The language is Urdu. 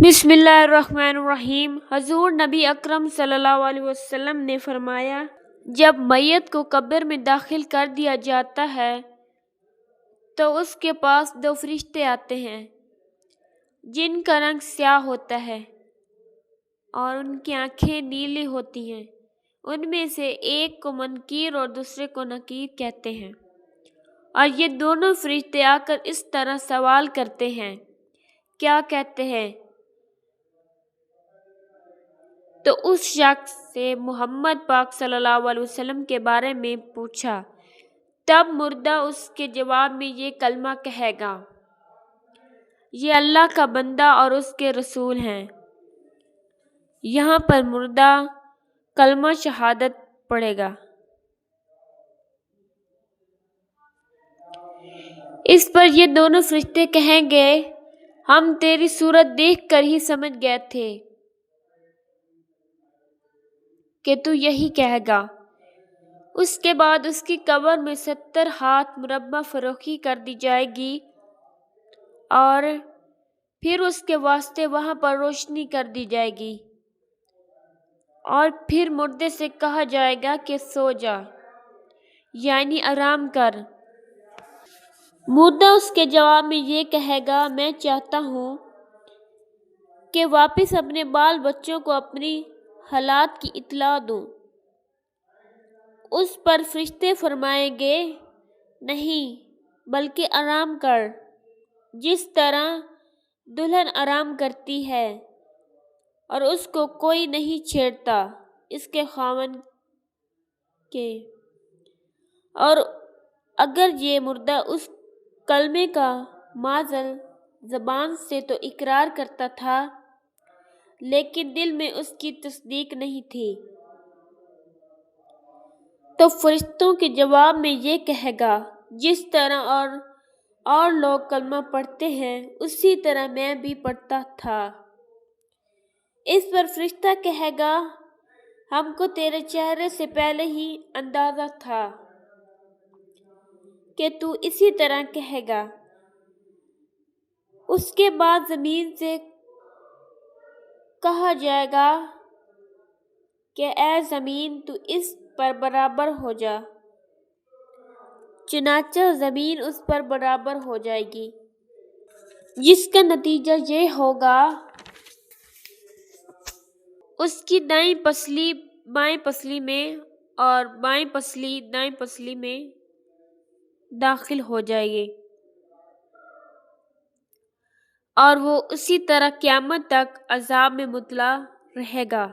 بسم اللہ الرحمن الرحیم۔ حضور نبی اکرم صلی اللہ علیہ وسلم نے فرمایا، جب میت کو قبر میں داخل کر دیا جاتا ہے تو اس کے پاس دو فرشتے آتے ہیں جن کا رنگ سیاہ ہوتا ہے اور ان کی آنکھیں نیلی ہوتی ہیں۔ ان میں سے ایک کو منکیر اور دوسرے کو نکیر کہتے ہیں، اور یہ دونوں فرشتے آ کر اس طرح سوال کرتے ہیں۔ کیا کہتے ہیں؟ تو اس شخص سے محمد پاک صلی اللہ علیہ وسلم کے بارے میں پوچھا۔ تب مردہ اس کے جواب میں یہ کلمہ کہے گا، یہ اللہ کا بندہ اور اس کے رسول ہیں۔ یہاں پر مردہ کلمہ شہادت پڑھے گا۔ اس پر یہ دونوں فرشتے کہیں گے، ہم تیری صورت دیکھ کر ہی سمجھ گئے تھے کہ تو یہی کہے گا۔ اس کے بعد اس کی قبر میں 70 ہاتھ مربع فروخی کر دی جائے گی اور پھر اس کے واسطے وہاں پر روشنی کر دی جائے گی، اور پھر مردے سے کہا جائے گا کہ سو جا، یعنی آرام کر۔ مردہ اس کے جواب میں یہ کہے گا، میں چاہتا ہوں کہ واپس اپنے بال بچوں کو اپنی حالات کی اطلاع دوں۔ اس پر فرشتے فرمائیں گے، نہیں بلکہ آرام کر، جس طرح دلہن آرام کرتی ہے اور اس کو کوئی نہیں چھیڑتا اس کے خاوند کے۔ اور اگر یہ مردہ اس کلمے کا مازل زبان سے تو اقرار کرتا تھا لیکن دل میں اس کی تصدیق نہیں تھی، تو فرشتوں کے جواب میں یہ کہے گا، جس طرح اور لوگ کلمہ پڑھتے ہیں اسی طرح میں بھی پڑھتا تھا۔ اس پر فرشتہ کہے گا، ہم کو تیرے چہرے سے پہلے ہی اندازہ تھا کہ تو اسی طرح کہے گا۔ اس کے بعد زمین سے کہا جائے گا کہ اے زمین تو اس پر برابر ہو جا، چنانچہ زمین اس پر برابر ہو جائے گی، جس کا نتیجہ یہ ہوگا اس کی دائیں پسلی بائیں پسلی میں اور بائیں پسلی دائیں پسلی میں داخل ہو جائے گی، اور وہ اسی طرح قیامت تک عذاب میں مبتلا رہے گا۔